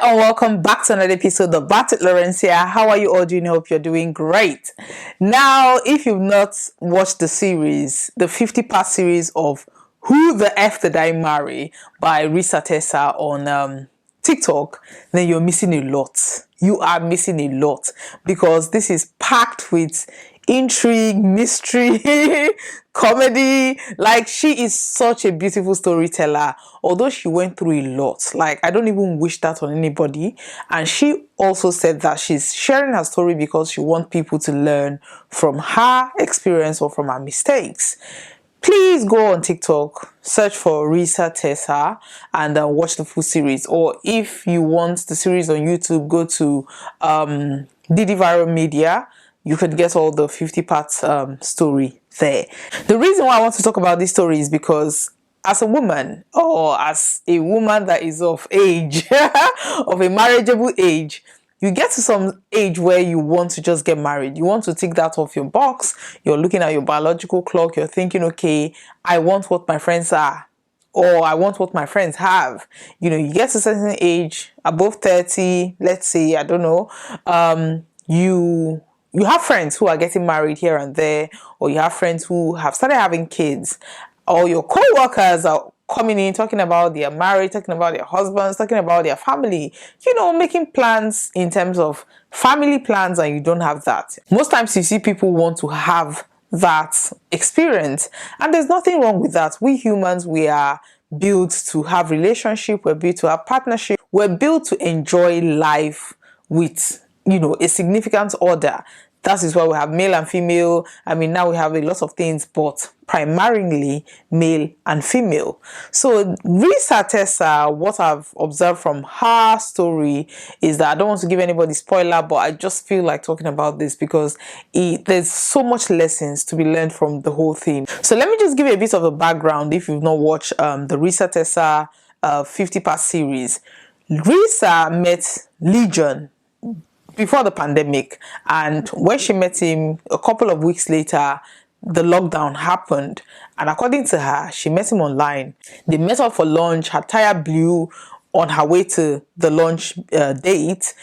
And welcome back to another episode of Bantz with Lawrencia. How are you all doing? I hope you're doing great. Now, if you've not watched the series, the 50-part series of Who the F Did I Marry by Risa Tessa on TikTok, then you're missing a lot. You are missing a lot because this is packed with intrigue, mystery, comedy. Like, she is such a beautiful storyteller, although she went through a lot. Like, I don't even wish that on anybody. And she also said that she's sharing her story because she wants people to learn from her experience or from her mistakes. Please go on TikTok, search for Risa Tessa and watch the full series. Or if you want the series on YouTube, go to Didi Viral Media. You could get all the 50-part story there. The reason why I want to talk about this story is because as a woman, or as a woman that is of age, of a marriageable age, you get to some age where you want to just get married. You want to tick that off your box. You're looking at your biological clock. You're thinking, okay, I want what my friends are, or I want what my friends have. You know, you get to a certain age, above 30, let's say, I don't know, you have friends who are getting married here and there, or you have friends who have started having kids, or your co-workers are coming in talking about their marriage, talking about their husbands, talking about their family, you know, making plans in terms of family plans, and you don't have that. Most times you see people want to have that experience, and there's nothing wrong with that. We humans, we are built to have relationship, we're built to have partnership, we're built to enjoy life with, you know, a significant order. That is why we have male and female. I mean, now we have a lot of things, but primarily male and female. So Risa Tessa, what I've observed from her story is that I don't want to give anybody spoiler, but I just feel like talking about this because there's so much lessons to be learned from the whole thing. So let me just give you a bit of a background if you've not watched the Risa Tessa 50-part series. Risa met Legion before the pandemic, and when she met him a couple of weeks later, the lockdown happened, and according to her, she met him online. They met up for lunch. Her tire blew on her way to the lunch date,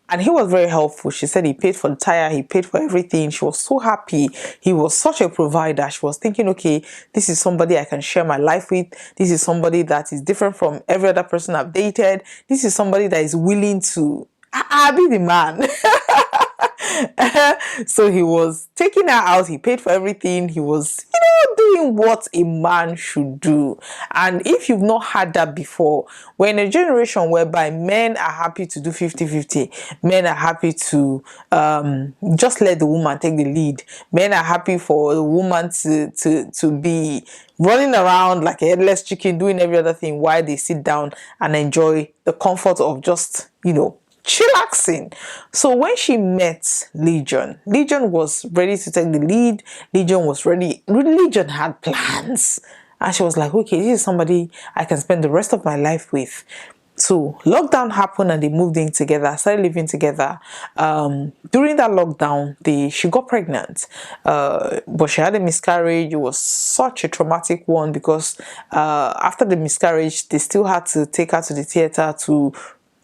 and he was very helpful. She said he paid for the tire, he paid for everything. She was so happy. He was such a provider. She was thinking, okay, this is somebody I can share my life with. This is somebody that is different from every other person I've dated. This is somebody that is willing to I'll be the man. So he was taking her out. He paid for everything. He was, you know, doing what a man should do. And if you've not had that before, we're in a generation whereby men are happy to do 50-50. Men are happy to just let the woman take the lead. Men are happy for the woman to be running around like a headless chicken, doing every other thing while they sit down and enjoy the comfort of just, you know, chillaxing. So when she met Legion was ready to take the lead. Legion was ready. Legion had plans, and she was like, okay, this is somebody I can spend the rest of my life with. So lockdown happened and they moved in together, started living together. During that lockdown, she got pregnant, but she had a miscarriage. It was such a traumatic one because after the miscarriage, they still had to take her to the theater to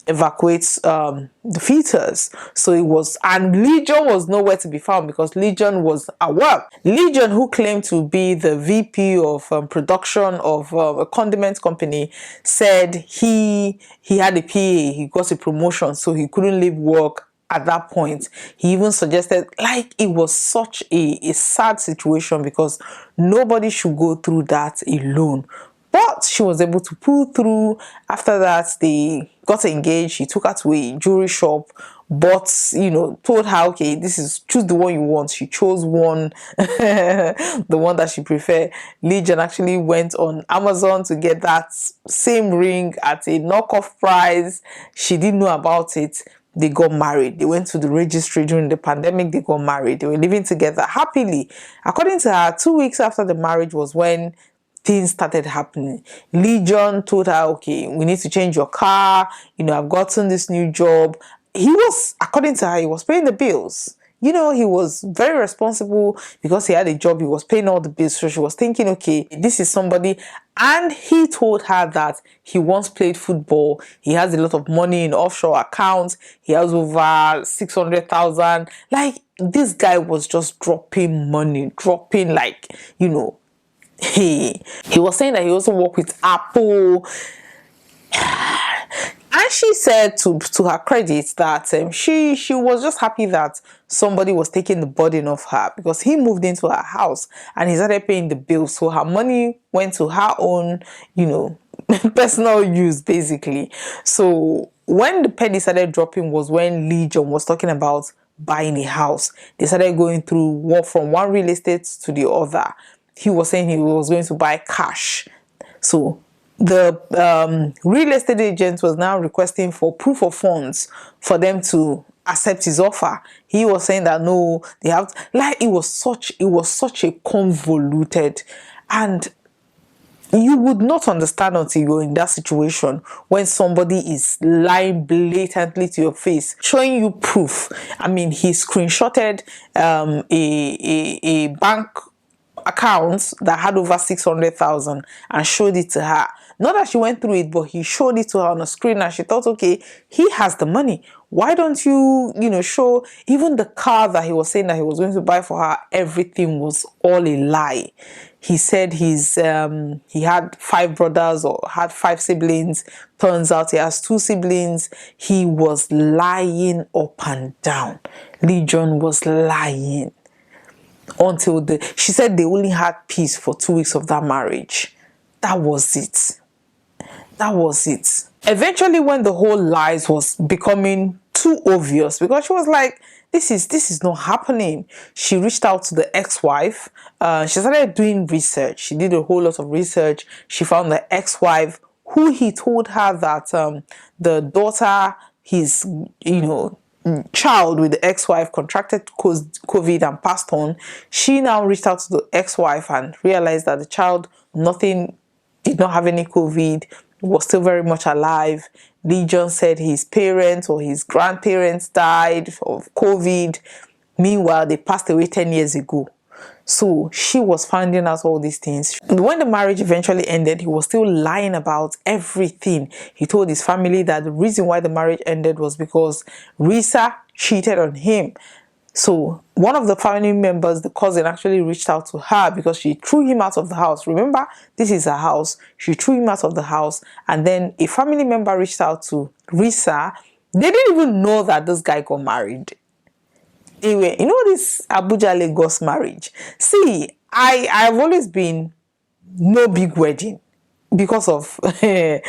evacuate the fetus. So it was, and Legion was nowhere to be found because Legion was at work. Legion, who claimed to be the VP of production of a condiment company, said he had a PA, he got a promotion, so he couldn't leave work at that point. He even suggested, like, it was such a sad situation because nobody should go through that alone. But she was able to pull through. After that, they got engaged. He took her to a jewelry shop, but, you know, told her, okay, choose the one you want. She chose one, the one that she preferred. Legion actually went on Amazon to get that same ring at a knockoff price. She didn't know about it. They got married. They went to the registry during the pandemic. They got married. They were living together happily. According to her, 2 weeks after the marriage was when things started happening. Legion told her, okay, we need to change your car. You know, I've gotten this new job. He was, according to her, he was paying the bills. he was very responsible because he had a job, he was paying all the bills. So she was thinking, okay, this is somebody. And he told her that he once played football. He has a lot of money in offshore accounts. He has over 600,000. Like, this guy was just dropping money, dropping he was saying that he also worked with Apple. And she said, to her credit, that she was just happy that somebody was taking the burden of her, because he moved into her house and he started paying the bills. So her money went to her own, personal use, basically. So when the penny started dropping was when Legion was talking about buying a house. They started going through from one real estate to the other. He was saying he was going to buy cash. So the real estate agent was now requesting for proof of funds for them to accept his offer. He was saying that no, they have it was such a convoluted, and you would not understand until you're in that situation, when somebody is lying blatantly to your face, showing you proof. I mean, he screenshotted a bank account that had over 600,000 and showed it to her. Not that she went through it, but he showed it to her on a screen, and she thought, okay, he has the money. Why don't you, show even the car that he was saying that he was going to buy for her? Everything was all a lie. He said he had 5 brothers or had 5 siblings. Turns out he has 2 siblings. He was lying up and down. Legion was lying. Until she said they only had peace for 2 weeks of that marriage. That was it. That was it. Eventually, when the whole lies was becoming too obvious, because she was like, this is not happening, she reached out to the ex-wife. She started doing research. She did a whole lot of research. She found the ex-wife, who he told her that the daughter, his child with the ex-wife, contracted COVID and passed on. She now reached out to the ex-wife and realized that the child did not have any COVID, was still very much alive. Legion said his parents or his grandparents died of COVID. Meanwhile, they passed away 10 years ago. So she was finding out all these things. When the marriage eventually ended, he was still lying about everything. He told his family that the reason why the marriage ended was because Risa cheated on him. So one of the family members, the cousin, actually reached out to her because she threw him out of the house. Remember, this is her house. She threw him out of the house. And then a family member reached out to Risa. They didn't even know that this guy got married. Anyway, this Abuja Lagos marriage. See, I've always been no big wedding because of, why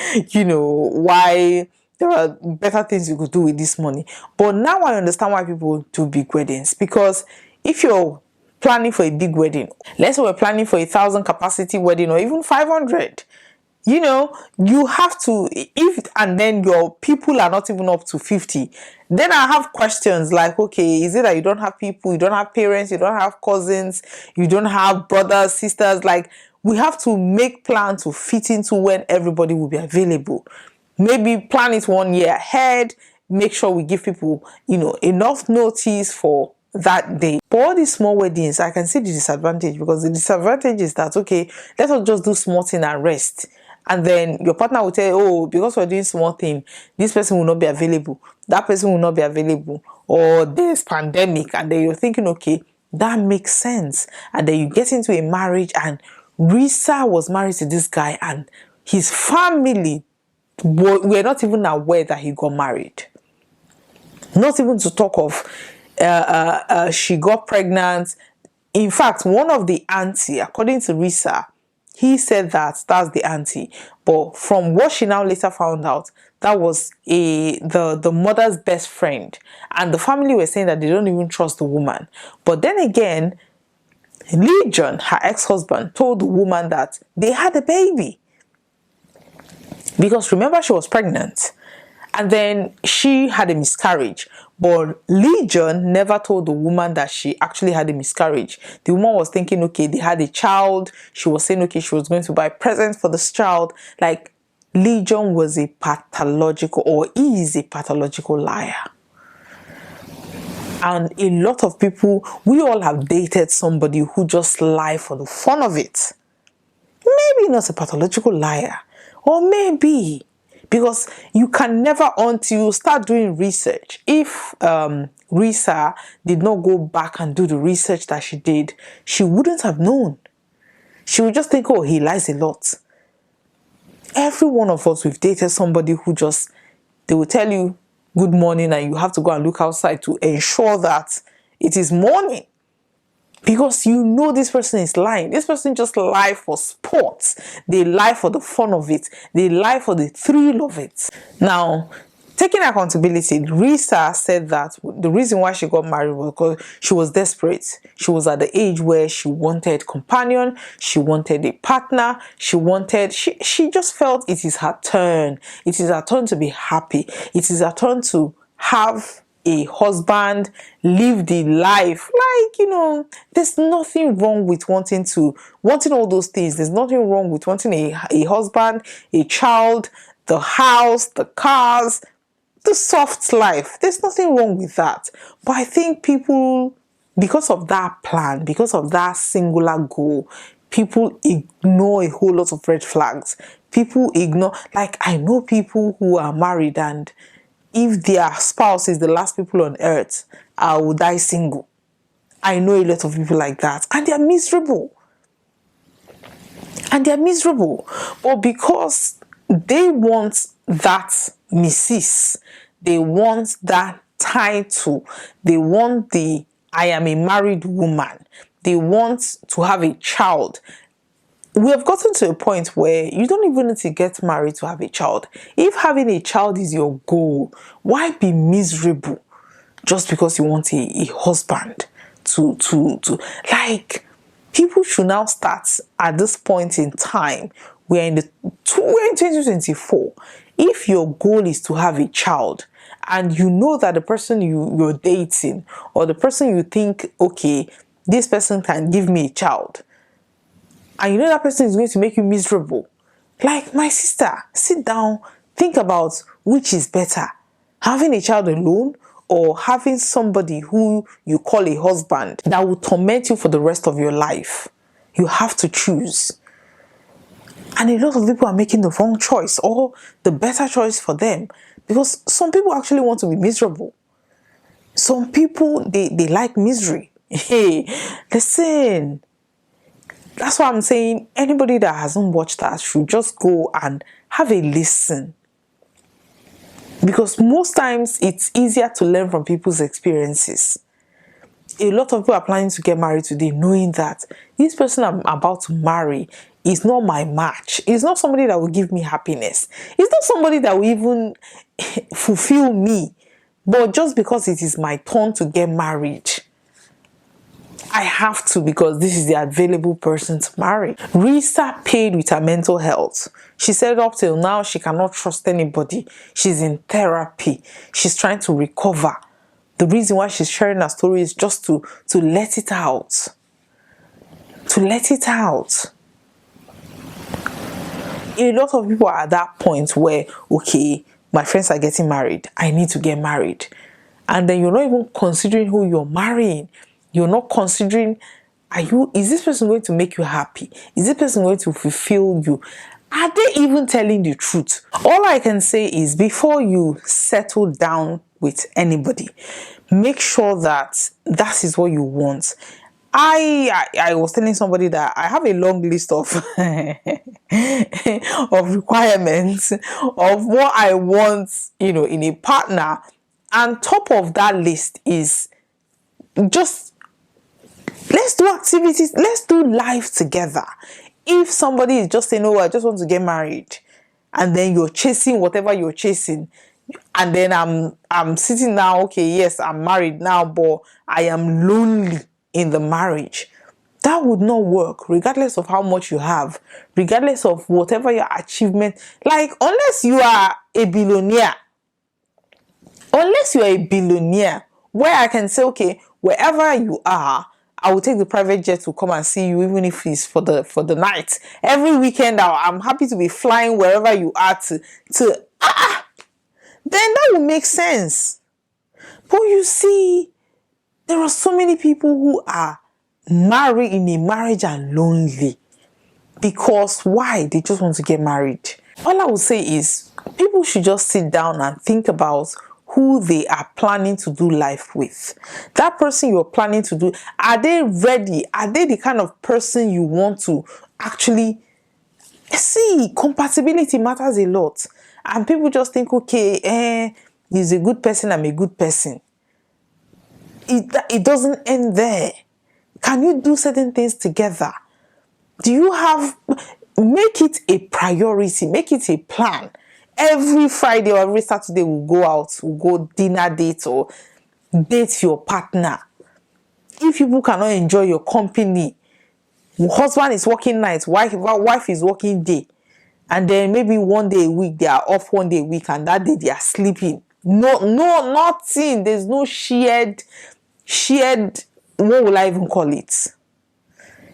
there are better things you could do with this money. But now I understand why people do big weddings. Because if you're planning for a big wedding, let's say we're planning for 1,000 capacity wedding or even 500, you have to, and then your people are not even up to 50, then I have questions like, okay, is it that you don't have people, you don't have parents, you don't have cousins, you don't have brothers, sisters? Like, we have to make plans to fit into when everybody will be available. Maybe plan it 1 year ahead, make sure we give people, enough notice for that day. For all these small weddings, I can see the disadvantage, because the disadvantage is that, okay, let us just do small thing and rest. And then your partner will tell you, oh, because we're doing small thing, this person will not be available, that person will not be available, or there's pandemic. And then you're thinking, okay, that makes sense. And then you get into a marriage, and Risa was married to this guy, and his family were not even aware that he got married. Not even to talk of she got pregnant. In fact, one of the auntie, according to Risa, he said that that's the auntie. But from what she now later found out, that was the mother's best friend. And the family were saying that they don't even trust the woman. But then again, Legion, her ex-husband, told the woman that they had a baby. Because remember, she was pregnant. And then she had a miscarriage. But Legion never told the woman that she actually had a miscarriage. The woman was thinking, okay, they had a child. She was saying, okay, she was going to buy presents for this child. Like, Legion was a pathological, or is a pathological liar. And a lot of people, we all have dated somebody who just lie for the fun of it. Maybe not a pathological liar, or maybe because you can never, until you start doing research. If Risa did not go back and do the research that she did, she wouldn't have known. She would just think, oh, he lies a lot. Every one of us, we've dated somebody who just, they will tell you good morning and you have to go and look outside to ensure that it is morning. Because you know this person is lying. This person just lie for sports. They lie for the fun of it. They lie for the thrill of it. Now, taking accountability, Risa said that the reason why she got married was because she was desperate. She was at the age where she wanted companion. She wanted a partner. She just felt it is her turn. It is her turn to be happy. It is her turn to have a husband, live the life. Like, there's nothing wrong with wanting all those things. There's nothing wrong with wanting a husband, a child, the house, the cars, the soft life. There's nothing wrong with that. But I think people, because of that plan, because of that singular goal, people ignore a whole lot of red flags. People ignore, like, I know people who are married, and if their spouse is the last people on earth, I will die single. I know a lot of people like that, and they're miserable. But because they want that Mrs., they want that title, they want the I am a married woman, they want to have a child. We have gotten to a point where you don't even need to get married to have a child. If having a child is your goal, why be miserable just because you want a husband to like, people should now start at this point in time. We're in 2024. If your goal is to have a child, and you know that the person you're dating, or the person you think, okay, this person can give me a child, and you know that person is going to make you miserable, like, my sister, sit down, think about which is better, having a child alone or having somebody who you call a husband that will torment you for the rest of your life. You have to choose. And a lot of people are making the wrong choice, or the better choice for them, because some people actually want to be miserable. Some people, they like misery. Hey, listen. That's why I'm saying anybody that hasn't watched that should just go and have a listen. Because most times it's easier to learn from people's experiences. A lot of people are planning to get married today knowing that this person I'm about to marry is not my match. It's not somebody that will give me happiness. It's not somebody that will even fulfill me. But just because it is my turn to get married, I have to, because this is the available person to marry. Risa paid with her mental health. She said up till now she cannot trust anybody. She's in therapy. She's trying to recover. The reason why she's sharing her story is just to let it out. To let it out. A lot of people are at that point where, okay, my friends are getting married, I need to get married. And then you're not even considering who you're marrying. You're not considering, is this person going to make you happy? Is this person going to fulfill you? Are they even telling the truth? All I can say is, before you settle down with anybody, make sure that is what you want. I was telling somebody that I have a long list of of requirements of what I want, in a partner. And top of that list is just, let's do activities, let's do life together. If somebody is just saying, oh, I just want to get married, and then you're chasing whatever you're chasing, and then I'm sitting now, okay, yes, I'm married now, but I am lonely in the marriage, that would not work, regardless of how much you have, regardless of whatever your achievement. Like, unless you are a billionaire, where I can say, okay, wherever you are, I will take the private jet to come and see you, even if it's for the night. Every weekend, I'm happy to be flying wherever you are then that will make sense. But you see, There are so many people who are married in a marriage and lonely. Because why? They just want to get married. All I would say is people should just sit down and think about who they are planning to do life with. That person you're planning to do, are they ready? Are they the kind of person you want to actually see? Compatibility matters a lot. And people just think, okay, he's a good person, I'm a good person. It doesn't end there. Can you do certain things together? Do you make it a priority, make it a plan. Every Friday or every Saturday we'll go out, we'll go dinner date or date your partner. If people cannot enjoy your company, husband is working night, wife is working day, and then maybe one day a week they are off, one day a week, and that day they are sleeping. No, nothing. There's no shared, what will I even call it?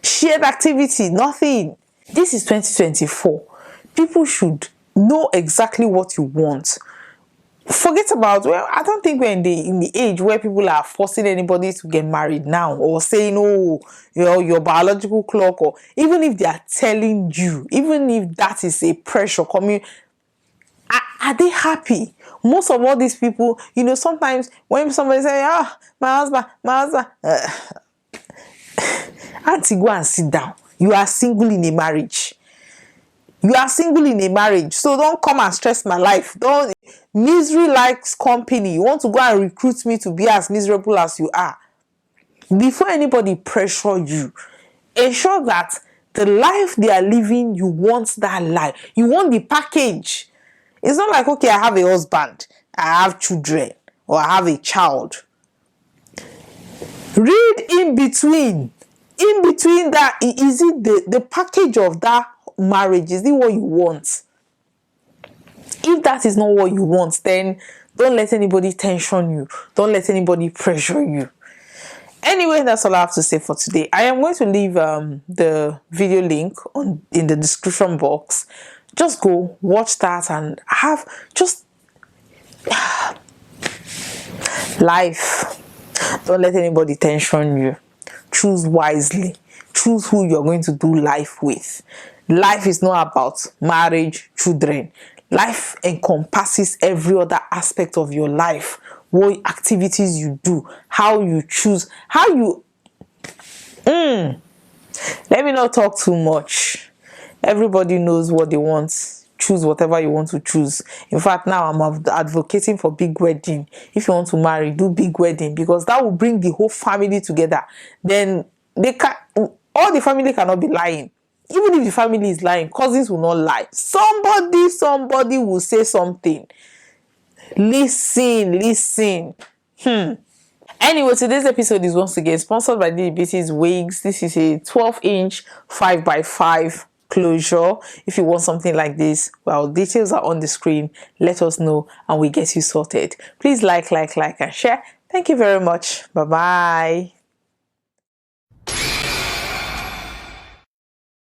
Shared activity, nothing. This is 2024. People should know exactly what you want. Forget about, I don't think we're in the age where people are forcing anybody to get married now, or saying, oh, your biological clock, or even if they are telling you, even if that is a pressure coming, are they happy? Most of all these people, sometimes when somebody says, my husband, auntie, go and sit down. You are single in a marriage. So don't come and stress my life. Misery likes company. You want to go and recruit me to be as miserable as you are. Before anybody pressure you, ensure that the life they are living, you want that life. You want the package. It's not like, okay, I have a husband, I have children, or I have a child. Read in between. In between that, is it the package of that marriage? Is it what you want? If that is not what you want, then don't let anybody tension you. Don't let anybody pressure you. Anyway, that's all I have to say for today. I am going to leave the video link in the description box. Just go watch that and have just life. Don't let anybody tension you. Choose wisely. Choose who you're going to do life with. Life is not about marriage, children. Life encompasses every other aspect of your life. What activities you do, how you choose, how you... Let me not talk too much. Everybody knows what they want. Choose whatever you want to choose. In fact, now I'm advocating for big wedding. If you want to marry, do big wedding, because that will bring the whole family together. Then all the family cannot be lying. Even if the family is lying, cousins will not lie. Somebody will say something. Listen. Anyway, today's episode is once again sponsored by DBT's Wigs. This is a 12-inch 5x5 closure. If you want something like this, well, details are on the screen. Let us know and we get you sorted. Please like and share. Thank you very much. Bye-bye.